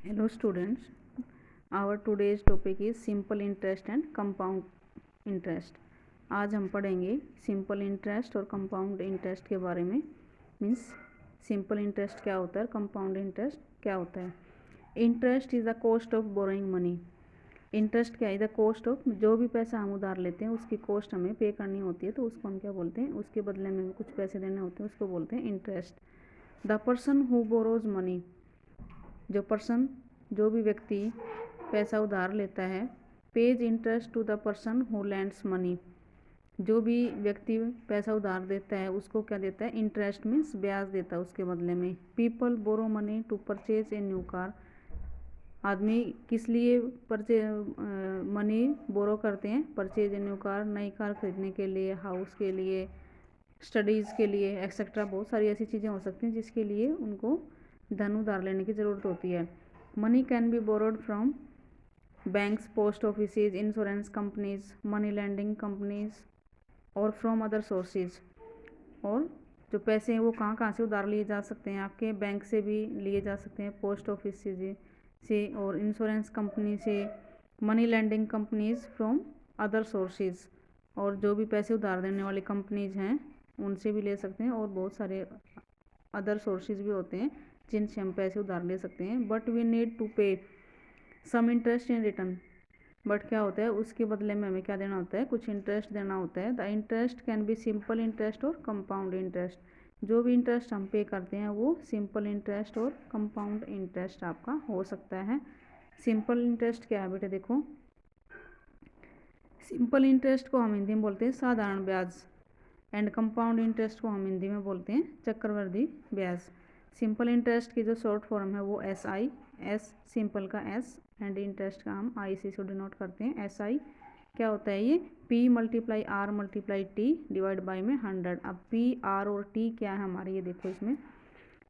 Hello students, our today's topic is simple interest and compound interest. आज हम पढ़ेंगे simple interest और compound interest के बारे में। मीन्स सिंपल इंटरेस्ट क्या होता है, कंपाउंड इंटरेस्ट क्या होता है। Interest is the cost of borrowing money. Interest क्या है, द कॉस्ट ऑफ, जो भी पैसा हम उधार लेते हैं उसकी कॉस्ट हमें पे करनी होती है, तो उसको हम क्या बोलते हैं, उसके बदले में हमें कुछ पैसे देने होते हैं, उसको बोलते हैं interest. The person who borrows money, जो भी व्यक्ति पैसा उधार लेता है, pays interest to the person who lends money, जो भी व्यक्ति पैसा उधार देता है उसको क्या देता है, इंटरेस्ट मीन्स ब्याज देता है उसके बदले में। People borrow money to purchase a new car, आदमी किस लिए मनी बोरो करते हैं, परचेज ए न्यू कार, नई कार खरीदने के लिए, हाउस के लिए, स्टडीज़ के लिए, एक्सेट्रा। बहुत सारी ऐसी चीज़ें हो सकती हैं जिसके लिए उनको धन उधार लेने की ज़रूरत होती है। Money can be borrowed from banks, post offices, insurance companies, money lending companies और फ्रॉम अदर सोर्सेज। और जो पैसे हैं वो कहाँ कहाँ से उधार लिए जा सकते हैं, आपके बैंक से भी लिए जा सकते हैं, पोस्ट ऑफिस से और इंश्योरेंस कंपनी से, money lending companies from other sources, और जो भी पैसे उधार देने वाली कंपनीज हैं उनसे भी ले सकते हैं, और बहुत सारे अदर सोर्सेज भी होते हैं जिनसे हम पैसे उधार ले सकते हैं। But we need to pay some interest in return, but क्या होता है, उसके बदले में हमें क्या देना होता है, कुछ इंटरेस्ट देना होता है। The interest can be simple interest और कंपाउंड इंटरेस्ट, जो भी इंटरेस्ट हम पे करते हैं वो सिंपल इंटरेस्ट और कंपाउंड इंटरेस्ट आपका हो सकता है। सिंपल इंटरेस्ट क्या है बेटे, देखो सिंपल इंटरेस्ट को हम हिंदी में बोलते हैं साधारण ब्याज, एंड कंपाउंड इंटरेस्ट को हम हिंदी में बोलते हैं चक्रवृद्धि ब्याज। सिंपल इंटरेस्ट की जो शॉर्ट फॉर्म है वो SI, एस सिंपल का S, एंड इंटरेस्ट का हम I से डिनोट करते हैं। SI क्या होता है, ये P multiply R multiply T divide by में 100। अब P R और T क्या है हमारे, ये देखो इसमें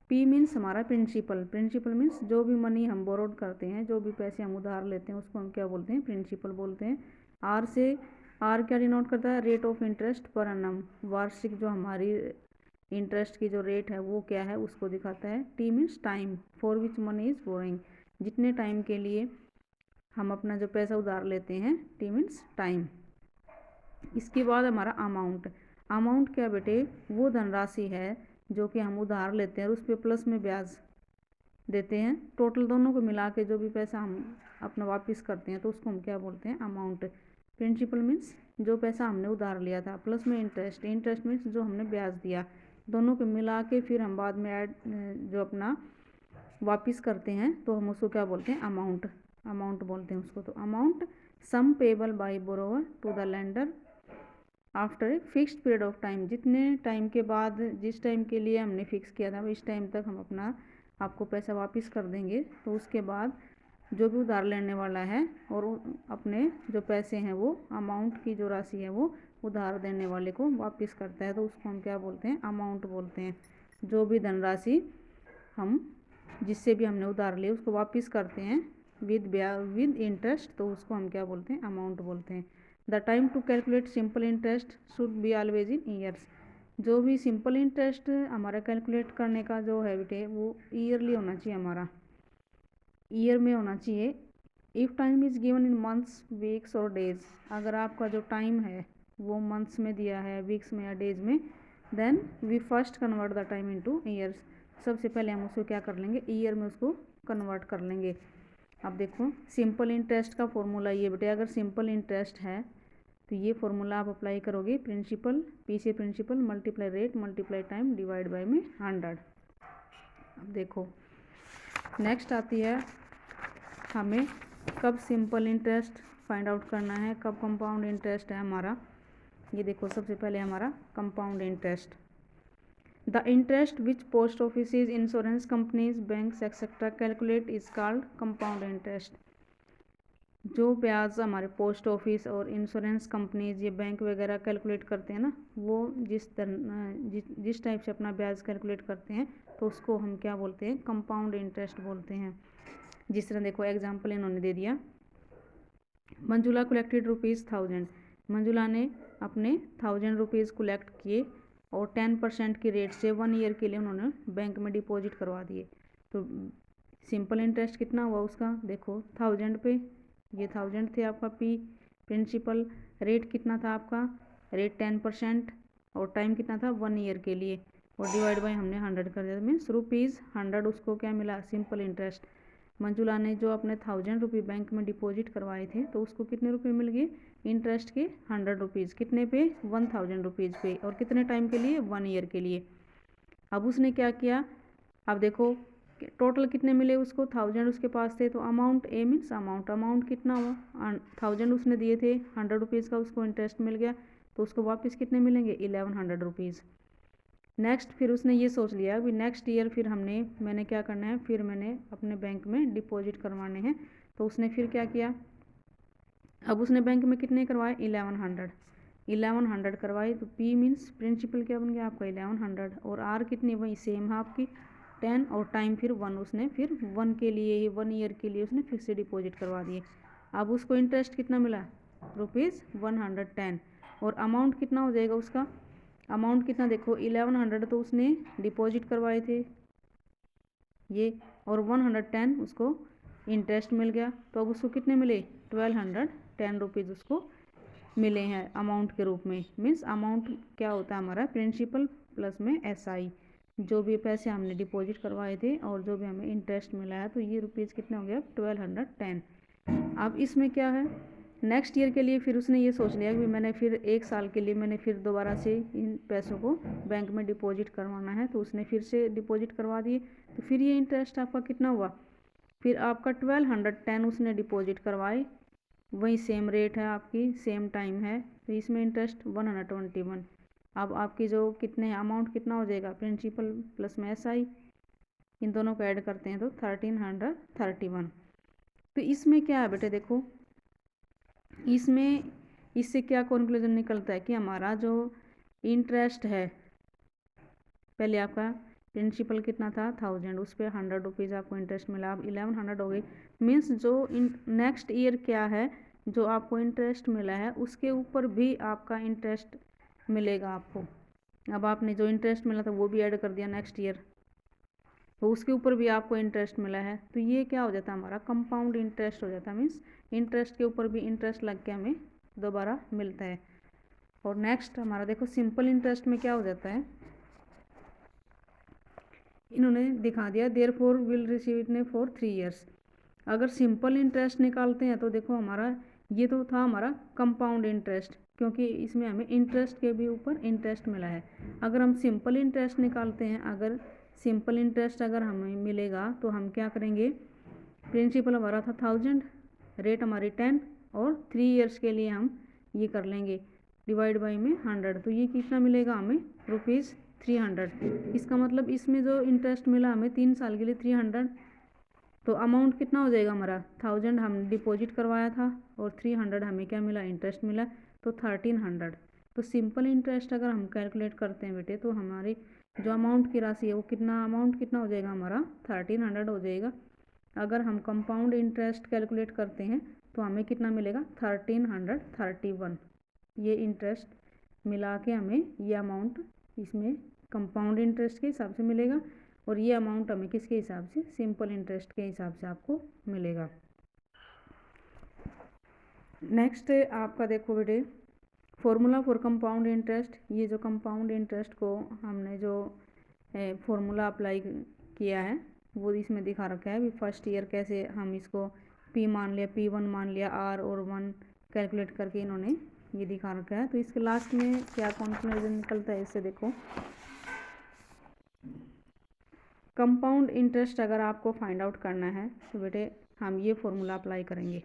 P मीन्स हमारा प्रिंसिपल, प्रिंसिपल मीन्स जो भी मनी हम बोरोड करते हैं, जो भी पैसे हम उधार लेते हैं उसको हम क्या बोलते हैं, प्रिंसिपल बोलते हैं। R से, R क्या डिनोट करता है, रेट ऑफ इंटरेस्ट पर अन्नम, वार्षिक जो हमारी इंटरेस्ट की जो रेट है वो क्या है उसको दिखाता है। T means time, for which money is borrowing, जितने टाइम के लिए हम अपना जो पैसा उधार लेते हैं, T मीन्स टाइम। इसके बाद हमारा अमाउंट, अमाउंट क्या बेटे, वो धनराशि है जो कि हम उधार लेते हैं और उस पर प्लस में ब्याज देते हैं। टोटल दोनों को मिला के जो भी पैसा हम अपना वापस करते हैं तो उसको हम क्या बोलते हैं, अमाउंट। प्रिंसिपल मीन्स जो पैसा हमने उधार लिया था, प्लस में इंटरेस्ट, इंटरेस्ट मीन्स जो हमने ब्याज दिया, दोनों को मिला के फिर हम बाद में ऐड जो अपना वापस करते हैं तो हम उसको क्या बोलते हैं, अमाउंट, अमाउंट बोलते हैं उसको। तो amount sum payable by borrower to the lender after a fixed period of time, जितने टाइम के बाद, जिस टाइम के लिए हमने फिक्स किया था इस टाइम तक हम अपना आपको पैसा वापस कर देंगे। तो उसके बाद जो भी उधार लेने वाला है और अपने जो पैसे हैं वो, अमाउंट की जो राशि है वो उधार देने वाले को वापस करता है, तो उसको हम क्या बोलते हैं, अमाउंट बोलते हैं। जो भी धनराशि हम जिससे भी हमने उधार लिए उसको वापस करते हैं विद इंटरेस्ट, तो उसको हम क्या बोलते हैं, अमाउंट बोलते हैं। The time to calculate simple interest should be always in years, जो भी सिंपल इंटरेस्ट हमारा कैलकुलेट करने का जो है बेटे वो ईयरली होना चाहिए, हमारा ईयर में होना चाहिए। If time is given in months, weeks और डेज, अगर आपका जो टाइम है वो मंथ्स में दिया है, वीक्स में या डेज में, then we first convert the time into years, सबसे पहले हम उसको क्या कर लेंगे, ईयर में उसको कन्वर्ट कर लेंगे। अब देखो सिंपल इंटरेस्ट का फॉर्मूला ये बेटे, अगर सिंपल इंटरेस्ट है तो ये फॉर्मूला आप अप्लाई करोगे, प्रिंसिपल, P से principal multiply rate multiply time divide by में 100। अब देखो नेक्स्ट आती है, हमें कब सिंपल इंटरेस्ट फाइंड आउट करना है, कब कंपाउंड इंटरेस्ट है हमारा। ये देखो सबसे पहले हमारा compound interest, the interest which post offices, insurance companies, banks etcetera calculate is called compound interest. जो ब्याज हमारे पोस्ट ऑफिस और इंश्योरेंस कंपनीज, ये बैंक वगैरह कैलकुलेट करते हैं ना, वो जिस टाइप से अपना ब्याज कैलकुलेट करते हैं तो उसको हम क्या बोलते हैं, कंपाउंड इंटरेस्ट बोलते हैं। जिस तरह देखो एग्जांपल इन्होंने दे दिया, मंजुला कलेक्टेड ₹1000, मंजुला ने अपने 1000 रुपीज़ कलेक्ट किए और 10% की रेट से 1 ईयर के लिए उन्होंने बैंक में डिपॉजिट करवा दिए। तो सिंपल इंटरेस्ट कितना हुआ उसका, देखो 1000 पे, ये 1000 थे आपका पी प्रिंसिपल, रेट कितना था आपका, रेट 10% और टाइम कितना था 1 ईयर के लिए, और डिवाइड बाई हमने 100 कर दिया, मीन्स ₹100 उसको क्या मिला, सिंपल इंटरेस्ट। मंजुला ने जो अपने 1000 रुपये बैंक में डिपॉजिट करवाए थे तो उसको कितने रुपए मिल गए, इंटरेस्ट के 100 रुपीज़, कितने पे, 1000 रुपीज़ पे, और कितने टाइम के लिए, 1 ईयर के लिए। अब उसने क्या किया, अब देखो टोटल कितने मिले उसको, 1000 उसके पास थे, तो अमाउंट ए मीन्स अमाउंट कितना हुआ, 1000 उसने दिए थे, 100 रुपीज़ का उसको इंटरेस्ट मिल गया, तो उसको वापस कितने मिलेंगे, 1100 रुपीज़। नेक्स्ट फिर उसने ये सोच लिया कि नेक्स्ट ईयर फिर मैंने क्या करना है, फिर मैंने अपने बैंक में डिपॉजिट करवाने हैं, तो उसने फिर क्या किया, अब उसने बैंक में कितने करवाए, 1100 करवाए, तो पी मीन्स प्रिंसिपल क्या बन गया आपका 1100, और आर कितनी वही सेम है आपकी 10, और टाइम फिर 1, उसने फिर 1 के लिए 1 ईयर के लिए उसने फिर से डिपॉजिट करवा दिए। अब उसको इंटरेस्ट कितना मिला, ₹110, और अमाउंट कितना हो जाएगा उसका, अमाउंट कितना देखो 1100 तो उसने डिपॉजिट करवाए थे ये, और 110 उसको इंटरेस्ट मिल गया, तो अब उसको कितने मिले, 1210 रुपीज़ उसको मिले हैं अमाउंट के रूप में। मीन्स अमाउंट क्या होता है हमारा, प्रिंसिपल प्लस में SI, जो भी पैसे हमने डिपॉजिट करवाए थे और जो भी हमें इंटरेस्ट मिला है, तो ये रुपीज़ कितने हो गया, 1210। अब इसमें क्या है, नेक्स्ट ईयर के लिए फिर उसने ये सोच लिया कि मैंने फिर 1 साल के लिए मैंने फिर दोबारा से इन पैसों को बैंक में डिपॉजिट करवाना है, तो उसने फिर से डिपॉजिट करवा दिए, तो फिर ये इंटरेस्ट आपका कितना हुआ, फिर आपका 1210 उसने डिपॉजिट करवाए, वही सेम रेट है आपकी, सेम टाइम है, तो इसमें इंटरेस्ट 121। अब आपकी जो कितने अमाउंट कितना हो जाएगा, प्रिंसिपल प्लस में SI, इन दोनों को ऐड करते हैं तो 1331। तो इसमें क्या है बेटे देखो, इसमें इससे क्या कंक्लूजन निकलता है कि हमारा जो इंटरेस्ट है, पहले आपका प्रिंसिपल कितना था 1000, उस पर 100 रुपीज़ आपको इंटरेस्ट मिला, अब 1100 हो गई, मीन्स जो नेक्स्ट ईयर क्या है, जो आपको इंटरेस्ट मिला है उसके ऊपर भी आपका इंटरेस्ट मिलेगा आपको। अब आपने जो इंटरेस्ट मिला था वो भी ऐड कर दिया नेक्स्ट ईयर, तो उसके ऊपर भी आपको इंटरेस्ट मिला है, तो ये क्या हो जाता है हमारा कंपाउंड इंटरेस्ट हो जाता है, मीन्स इंटरेस्ट के ऊपर भी इंटरेस्ट लग के हमें दोबारा मिलता है। और नेक्स्ट हमारा देखो सिंपल इंटरेस्ट में क्या हो जाता है, इन्होंने दिखा दिया देयरफॉर विल रिसीव इट ने फॉर 3 ईयर्स। अगर सिंपल इंटरेस्ट निकालते हैं तो देखो हमारा ये तो था हमारा कंपाउंड इंटरेस्ट, क्योंकि इसमें हमें इंटरेस्ट के भी ऊपर इंटरेस्ट मिला है। अगर हम सिंपल इंटरेस्ट निकालते हैं, अगर सिंपल इंटरेस्ट अगर हमें मिलेगा तो हम क्या करेंगे, प्रिंसिपल हमारा था 1000, रेट हमारी 10, और 3 ईयर्स के लिए हम ये कर लेंगे डिवाइड बाई में 100, तो ये कितना मिलेगा हमें, ₹300। इसका मतलब इसमें जो इंटरेस्ट मिला हमें 3 साल के लिए 300, तो अमाउंट कितना हो जाएगा हमारा, 1000 हम डिपॉजिट करवाया था और 300 हमें क्या मिला, इंटरेस्ट मिला, तो 1300। तो सिंपल इंटरेस्ट अगर हम कैलकुलेट करते हैं बेटे, तो हमारी जो अमाउंट की राशि है वो अमाउंट कितना हो जाएगा हमारा, 1300 हो जाएगा। अगर हम कंपाउंड इंटरेस्ट कैलकुलेट करते हैं तो हमें कितना मिलेगा, 1331। ये इंटरेस्ट मिला के हमें ये अमाउंट इसमें कंपाउंड इंटरेस्ट के हिसाब से मिलेगा, और ये अमाउंट हमें किसके हिसाब से, सिंपल इंटरेस्ट के हिसाब से आपको मिलेगा। नेक्स्ट आपका देखो बेटे फॉर्मूला फॉर कंपाउंड इंटरेस्ट। ये जो कंपाउंड इंटरेस्ट को हमने जो फॉर्मूला अप्लाई किया है वो इसमें दिखा रखा है। फर्स्ट ईयर कैसे हम इसको P मान लिया, P1 मान लिया, R और 1 कैलकुलेट करके इन्होंने ये दिखा रखा है। तो इसके लास्ट में क्या कंक्लूजन निकलता है इससे देखो, कंपाउंड इंटरेस्ट अगर आपको फाइंड आउट करना है तो बेटे हम ये फॉर्मूला अप्लाई करेंगे।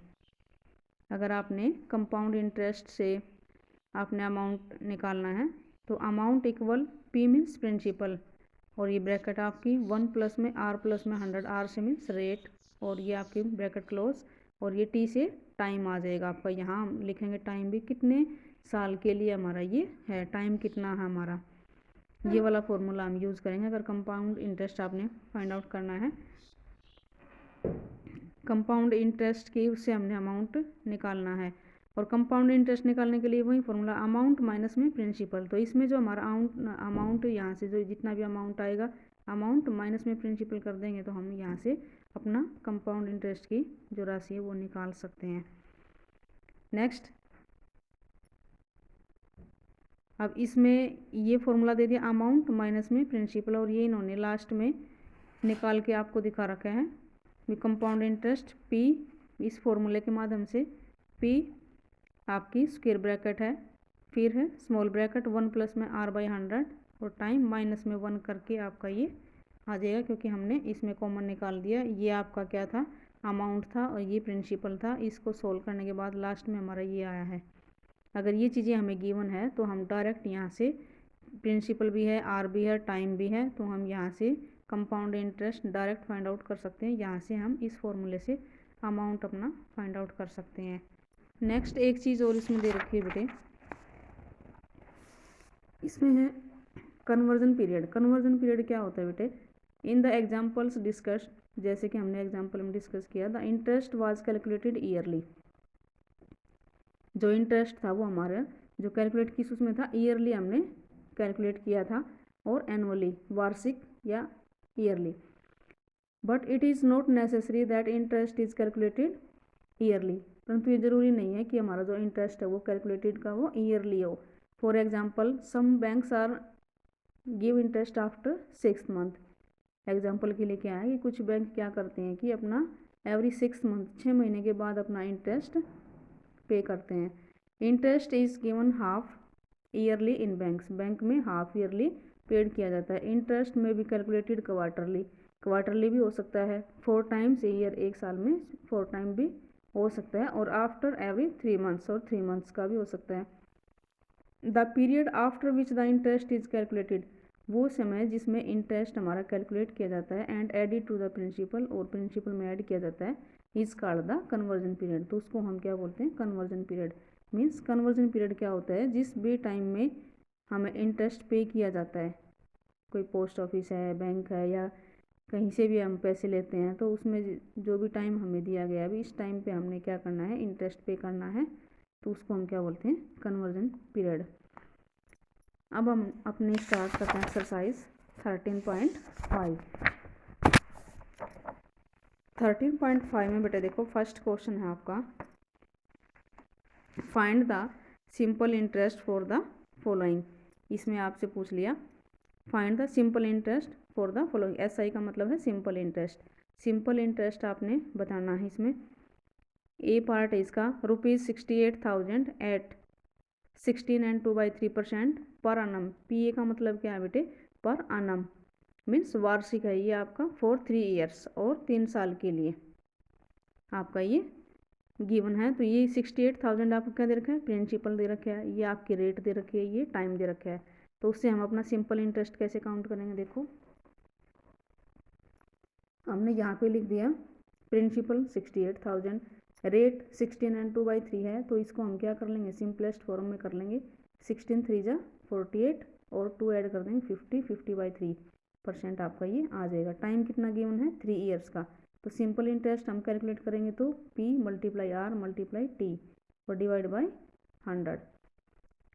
अगर आपने कंपाउंड इंटरेस्ट से आपने अमाउंट निकालना है तो amount equal P means principal, और ये ब्रैकेट आपकी 1 प्लस में R प्लस में 100, R से मीन्स रेट, और ये आपकी ब्रैकेट क्लोज, और ये T से टाइम आ जाएगा आपका। यहाँ हम लिखेंगे टाइम भी कितने साल के लिए हमारा ये है, टाइम कितना है हमारा, ये वाला फॉर्मूला हम यूज़ करेंगे अगर कंपाउंड इंटरेस्ट आपने फाइंड आउट करना है। कंपाउंड इंटरेस्ट की उससे हमने अमाउंट निकालना है, और कंपाउंड इंटरेस्ट निकालने के लिए वही फॉर्मूला अमाउंट माइनस में प्रिंसिपल। तो इसमें जो हमारा अमाउंट यहाँ से जो जितना भी अमाउंट आएगा, अमाउंट माइनस में प्रिंसिपल कर देंगे तो हम यहाँ से अपना कंपाउंड इंटरेस्ट की जो राशि है वो निकाल सकते हैं। नेक्स्ट, अब इसमें ये फॉर्मूला दे दिया अमाउंट माइनस में प्रिंसिपल, और ये इन्होंने लास्ट में निकाल के आपको दिखा रखा है कंपाउंड इंटरेस्ट पी, इस फॉर्मूले के माध्यम से पी आपकी स्क्वायर ब्रैकेट है, फिर है स्मॉल ब्रैकेट 1 प्लस में r/100 और टाइम माइनस में 1 करके आपका ये आ जाएगा, क्योंकि हमने इसमें कॉमन निकाल दिया। ये आपका क्या था, अमाउंट था और ये प्रिंसिपल था। इसको सोल्व करने के बाद लास्ट में हमारा ये आया है। अगर ये चीज़ें हमें गिवन है तो हम डायरेक्ट यहाँ से प्रिंसिपल भी है, आर भी है, टाइम भी है, तो हम यहाँ से compound interest direct find out कर सकते हैं। यहाँ से हम इस फॉर्मूले से अमाउंट अपना फाइंड आउट कर सकते हैं। नेक्स्ट एक चीज़ और इसमें दे रखी है बेटे, इसमें है कन्वर्जन पीरियड। कन्वर्जन पीरियड क्या होता है बेटे, इन द एग्जाम्पल्स डिस्कस्ड, जैसे कि हमने एग्जाम्पल में डिस्कस किया, the interest was calculated yearly. जो इंटरेस्ट था वो हमारा जो कैलकुलेट किस उसमें था, ईयरली हमने कैलकुलेट किया था, और एनुअली वार्षिक या yearly. But it is not necessary that interest is calculated yearly, परंतु ये जरूरी नहीं है कि हमारा जो इंटरेस्ट है वो कैलकुलेटेड का वो ईयरली हो। For example some banks are give interest after 6 month. Example के लिए क्या है कि कुछ बैंक क्या करते हैं कि अपना एवरी 6 मंथ 6 महीने के बाद अपना इंटरेस्ट पे करते हैं। Interest is given half yearly in banks, bank में हाफ ईयरली पेड किया जाता है। इंटरेस्ट में भी कैलकुलेटेड क्वार्टरली, क्वार्टरली भी हो सकता है, 4 टाइम्स ए ईयर, एक साल में 4 टाइम भी हो सकता है, और आफ्टर एवरी 3 मंथ्स, और 3 मंथ्स का भी हो सकता है। The period after which the interest is calculated, वो समय जिसमें इंटरेस्ट हमारा कैलकुलेट किया जाता है, and added to the principal, और प्रिंसिपल में ऐड किया जाता है, is called the conversion period. तो उसको हम क्या बोलते हैं, conversion period. Means conversion period क्या होता है, जिस भी टाइम में हमें इंटरेस्ट पे किया जाता है, कोई पोस्ट ऑफिस है, बैंक है, या कहीं से भी हम पैसे लेते हैं, तो उसमें जो भी टाइम हमें दिया गया अभी इस टाइम पे हमने क्या करना है, इंटरेस्ट पे करना है, तो उसको हम क्या बोलते हैं, कन्वर्जन पीरियड। अब हम अपनी स्टार्ट करते हैं एक्सरसाइज 13.5। 13.5 में बेटा देखो फर्स्ट क्वेश्चन है आपका, find the simple interest for the following. इसमें आपसे पूछ लिया find the simple interest for the following. SI का मतलब है सिंपल इंटरेस्ट। सिंपल इंटरेस्ट आपने बताना है। इसमें ए पार्ट है इसका ₹68,000 एट 16 and 2/3% पर annum। PA का मतलब क्या है बेटे, पर annum मीन्स वार्षिक है ये आपका, फॉर 3 ईयर्स, और 3 साल के लिए आपका ये गिवन है। तो ये 68,000 आपको क्या दे रखा है, प्रिंसिपल दे रखा है, ये आपकी रेट दे रखी है, ये टाइम दे रखा है। तो उससे हम अपना सिंपल इंटरेस्ट कैसे काउंट करेंगे, देखो हमने यहाँ पे लिख दिया प्रिंसिपल 68,000, रेट 16 and 2/3 है, तो इसको हम क्या कर लेंगे, सिंपलेस्ट फॉर्म में कर लेंगे। 16 3 जा 48 और 2 ऐड कर देंगे 50, 50/3% आपका ये आ जाएगा। टाइम कितना गिवन है, 3 ईयर्स का। तो सिंपल इंटरेस्ट हम कैलकुलेट करेंगे तो P × R × T और डिवाइड बाई 100।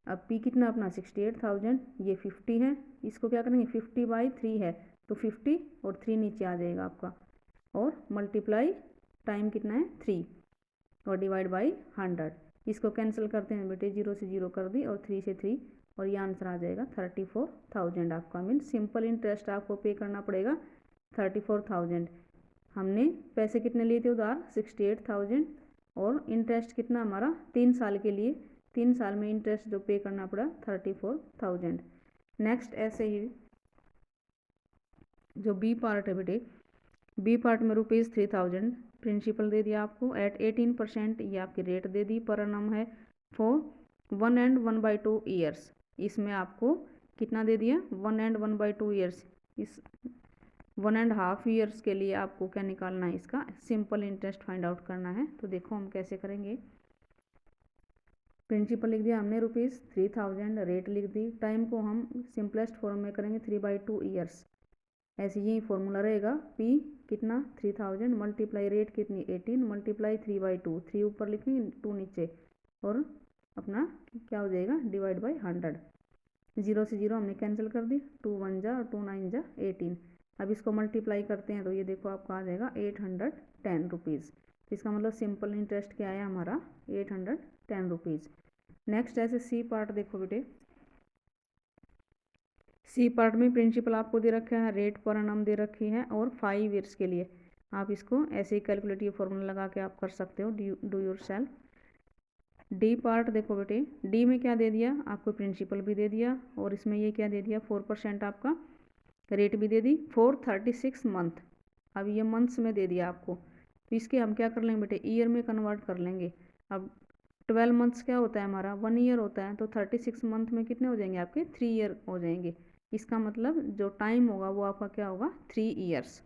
अब P कितना अपना 68,000, ये 50 है, इसको क्या करेंगे 50/3 है, तो 50 और 3 नीचे आ जाएगा आपका, और मल्टीप्लाई टाइम कितना है 3 और डिवाइड बाई 100। इसको कैंसिल करते हैं बेटे, 0 से 0 कर दी और 3 से 3, और ये आंसर आ जाएगा 34,000 आपका। मीन सिंपल इंटरेस्ट आपको पे करना पड़ेगा 34,000। हमने पैसे कितने लिए थे उधार, 68,000, और इंटरेस्ट कितना हमारा 3 साल के लिए, 3 साल में इंटरेस्ट जो पे करना पड़ा 34,000। नेक्स्ट ऐसे ही जो बी पार्ट है बेटे, बी पार्ट में ₹3,000 प्रिंसिपल दे दिया आपको एट 18%, ये आपकी रेट दे दी, पर annum है फॉर 1 and 1/2 ईयर्स। इसमें आपको कितना दे दिया, 1 and 1/2 ईयर्स। इस 1.5 ईयर्स के लिए आपको क्या निकालना है, इसका सिंपल इंटरेस्ट फाइंड आउट करना है। तो देखो हम कैसे करेंगे। प्रिंसिपल लिख दिया हमने ₹3,000, रेट लिख दी, टाइम को हम सिंपलेस्ट फॉर्म में करेंगे 3/2 ईयर्स। ऐसे ही फॉर्मूला रहेगा, P कितना 3,000 मल्टीप्लाई रेट कितनी 18 मल्टीप्लाई 3/2, 3 ऊपर लिखेंगे 2 नीचे, और अपना क्या हो जाएगा डिवाइड बाई 100। 0 से 0 हमने कैंसिल कर दी, 2 1 जा और 2 9 जा 18। अब इसको मल्टीप्लाई करते हैं तो ये देखो आपका आ जाएगा 810 रुपीज़। इसका मतलब सिंपल इंटरेस्ट क्या है हमारा 810 रुपीज़। नेक्स्ट ऐसे सी पार्ट देखो बेटे, सी पार्ट में प्रिंसिपल आपको दे रखा है, रेट पर एनम दे रखी है और 5 ईयर्स के लिए आप इसको ऐसे ही कैलकुलेटिव फॉर्मूला लगा के आप कर सकते हो, do your self. D part देखो बेटे, डी में क्या दे दिया आपको, प्रिंसिपल भी दे दिया और इसमें ये क्या दे दिया 4% आपका रेट भी दे दी फॉर 36 मंथ। अब ये मंथ्स में दे दिया आपको, तो इसके हम क्या कर लेंगे बेटे, ईयर में कन्वर्ट कर लेंगे। अब 12 मंथ्स क्या होता है हमारा 1 ईयर होता है, तो 36 मंथ में कितने हो जाएंगे आपके 3 ईयर हो जाएंगे। इसका मतलब जो टाइम होगा वो आपका क्या होगा 3 ईयर्स,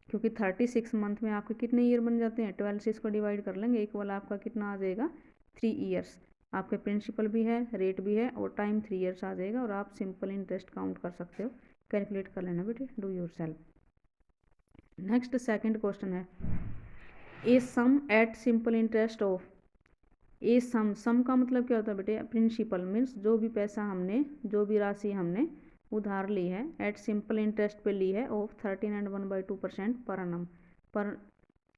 क्योंकि 36 मंथ में आपके कितने ईयर बन जाते हैं, 12 से इसको डिवाइड कर लेंगे, एक वाला आपका कितना आ जाएगा 3 ईयर्स। आपके प्रिंसिपल भी है, रेट भी है और टाइम 3 ईयर्स आ जाएगा और आप सिंपल इंटरेस्ट काउंट कर सकते हो, कैलकुलेट कर लेना बेटे, do your self. Next second question है, ए सम एट सिंपल इंटरेस्ट ऑफ, ए सम का मतलब क्या होता है बेटे, प्रिंसिपल मीन्स जो भी पैसा हमने, जो भी राशि हमने उधार ली है एट सिंपल इंटरेस्ट पे ली है ऑफ 13 एंड 1/2% पर annum। पर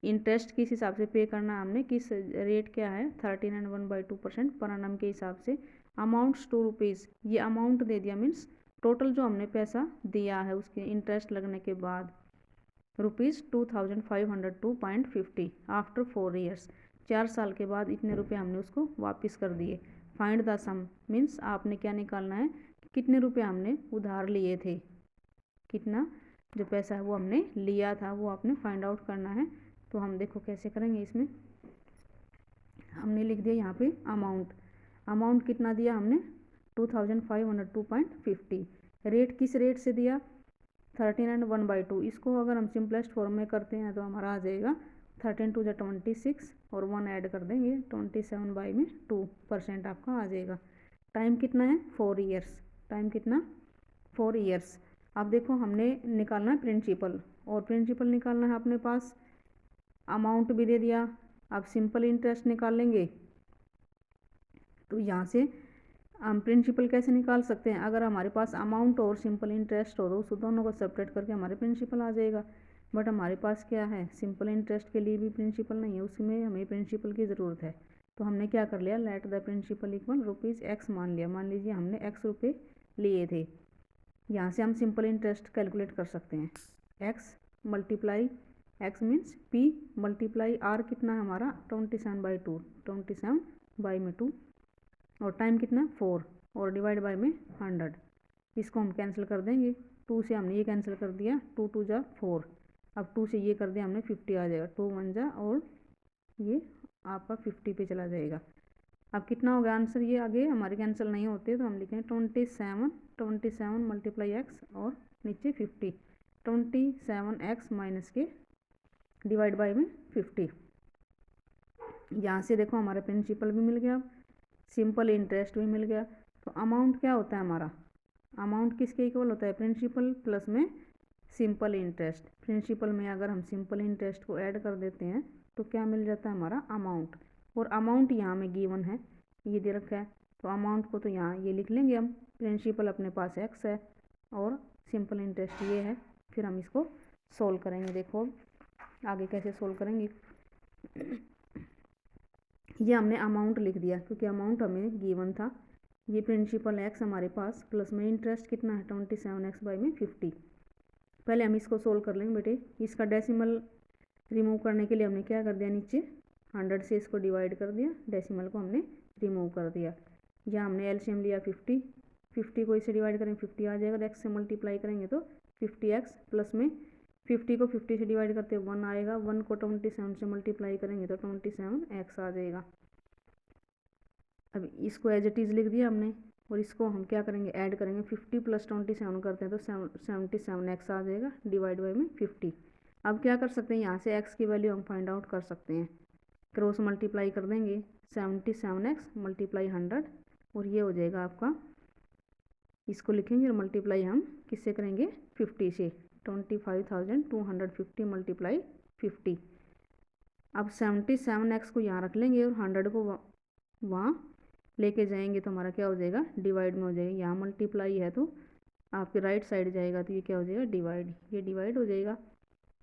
इंटरेस्ट किस हिसाब से पे करना है हमने, किस रेट क्या है 13 एंड 1/2% पर annum के हिसाब से। अमाउंट्स 2 रुपीज़, ये अमाउंट दे दिया मीन्स टोटल जो हमने पैसा दिया है उसके इंटरेस्ट लगने के बाद ₹2502.50 आफ्टर 4 ईयर्स, 4 साल के बाद इतने रुपए हमने उसको वापस कर दिए। फाइंड द सम मीन्स आपने क्या निकालना है, कितने रुपए हमने उधार लिए थे, कितना जो पैसा है वो हमने लिया था वो आपने फाइंड आउट करना है। तो हम देखो कैसे करेंगे, इसमें हमने लिख दिया यहाँ पे अमाउंट, अमाउंट कितना दिया हमने 2502.50, रेट किस रेट से दिया 13 एंड 1/2, इसको अगर हम सिंपलेस्ट फॉर्म में करते हैं तो हमारा आ जाएगा 13 टू 26 और 1 ऐड कर देंगे 27/2% आपका आ जाएगा। टाइम कितना है 4 ईयर्स, टाइम कितना 4 ईयर्स। अब देखो हमने निकालना है प्रिंसिपल और प्रिंसिपल निकालना है अपने पास, अमाउंट भी दे दिया। अब सिंपल इंटरेस्ट निकाल लेंगे, तो यहाँ से हम प्रिंसिपल कैसे निकाल सकते हैं, अगर हमारे पास अमाउंट और सिंपल इंटरेस्ट हो तो उस दोनों को सेपरेट करके हमारे प्रिंसिपल आ जाएगा। बट हमारे पास क्या है सिंपल इंटरेस्ट के लिए भी प्रिंसिपल नहीं है, उसमें हमें प्रिंसिपल की ज़रूरत है। तो हमने क्या कर लिया, let the principal equal ₹x मान लिया, मान लीजिए हमने x रुपये लिए थे। यहाँ से हम सिंपल इंटरेस्ट कैलकुलेट कर सकते हैं, x multiply x means p multiply r कितना है हमारा 27/2, 27/2 और टाइम कितना 4 और डिवाइड बाय में 100। इसको हम कैंसिल कर देंगे, 2 से हमने ये कैंसिल कर दिया, 2 2 जा 4, अब 2 से ये कर दिया हमने 50 आ जाएगा, 2 1 जा और ये आपका 50 पे चला जाएगा। अब कितना हो गया आंसर, ये आगे हमारे कैंसिल नहीं होते तो हम लिखेंगे 27 मल्टीप्लाई एक्स और नीचे 50, 27x माइनस के डिवाइड बाय में 50। यहाँ से देखो हमारा प्रिंसिपल भी मिल गया, सिंपल इंटरेस्ट भी मिल गया। तो अमाउंट क्या होता है हमारा, अमाउंट किसके इक्वल होता है, प्रिंसिपल प्लस में सिंपल इंटरेस्ट। प्रिंसिपल में अगर हम सिंपल इंटरेस्ट को ऐड कर देते हैं तो क्या मिल जाता है हमारा अमाउंट, और अमाउंट यहाँ में गिवन है, ये दे रखा है, तो अमाउंट को तो यहाँ ये लिख लेंगे हम, प्रिंसिपल अपने पास x है और सिंपल इंटरेस्ट ये है। फिर हम इसको सोल्व करेंगे, देखो आगे कैसे सोल्व करेंगे। ये हमने अमाउंट लिख दिया क्योंकि अमाउंट हमें गिवन था, ये प्रिंसिपल x हमारे पास प्लस में इंटरेस्ट कितना है 27x/50। पहले हम इसको सोल्व कर लेंगे बेटे, इसका डेसिमल रिमूव करने के लिए हमने क्या कर दिया, नीचे 100 से इसको डिवाइड कर दिया, डेसिमल को हमने रिमूव कर दिया। यहाँ हमने एलसीएम लिया 50, 50 को इससे डिवाइड करेंगे 50 आ जाएगा, x से मल्टीप्लाई करेंगे तो 50x प्लस में 50 को 50 से डिवाइड करते 1 आएगा, 1 को 27 से मल्टीप्लाई करेंगे तो 27x आ जाएगा। अब इसको एज इट इज़ लिख दिया हमने और इसको हम क्या करेंगे ऐड करेंगे, 50 + 27 करते हैं तो 77x आ जाएगा डिवाइड बाय में 50। अब क्या कर सकते हैं, यहाँ से x की वैल्यू हम फाइंड आउट कर सकते हैं, क्रॉस मल्टीप्लाई कर देंगे 77x मल्टीप्लाई 100 और ये हो जाएगा आपका, इसको लिखेंगे और मल्टीप्लाई हम किससे करेंगे 50 से, 25,250 मल्टीप्लाई 50। अब 77x को यहाँ रख लेंगे और 100 को वहाँ लेके जाएंगे तो हमारा क्या हो जाएगा डिवाइड में हो जाएगा, यहाँ मल्टीप्लाई है तो आपके राइट साइड जाएगा तो ये क्या हो जाएगा, डिवाइड, ये डिवाइड हो जाएगा।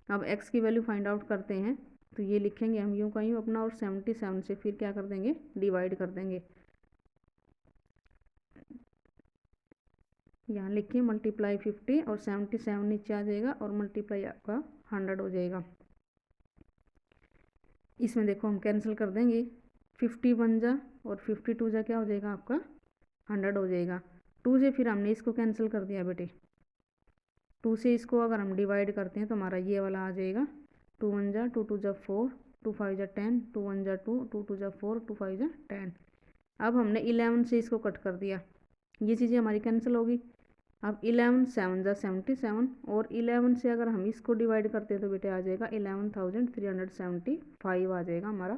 अब x की वैल्यू फाइंड आउट करते हैं, तो ये लिखेंगे हम यूँ का यूँ अपना, और 77 से फिर क्या कर देंगे, डिवाइड कर देंगे। यहाँ लिखिए मल्टीप्लाई 50 और 77 नीचे आ जाएगा और मल्टीप्लाई आपका 100 हो जाएगा। इसमें देखो हम कैंसिल कर देंगे, 50 बन जा और 52 जा क्या हो जाएगा आपका 100 हो जाएगा। 2 से फिर हमने इसको कैंसिल कर दिया बेटे, 2 से इसको अगर हम डिवाइड करते हैं तो हमारा ये वाला आ जाएगा, 2 1 जा 2 2 जा 4 2 5 जा 10 2 1 जा 2 2 2 जा 4 2 5 जा 10। अब हमने 11 से इसको कट कर दिया, ये चीज़ें हमारी कैंसिल होगी। अब 11 7 जा 77 और 11 से अगर हम इसको डिवाइड करते हैं तो बेटे आ जाएगा 11,375 आ जाएगा हमारा।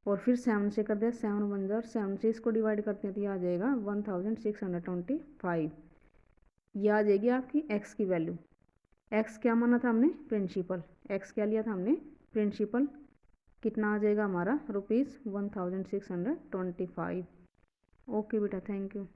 और फिर 7 से कर दिया, 7 1 जा, 7 से इसको डिवाइड करते हैं तो ये आ जाएगा 1625। ये आ जाएगी आपकी x की वैल्यू। x क्या माना था हमने, प्रिंसिपल, x क्या लिया था हमने, प्रिंसिपल। कितना आ जाएगा हमारा, ₹1625। ओके बेटा, थैंक यू।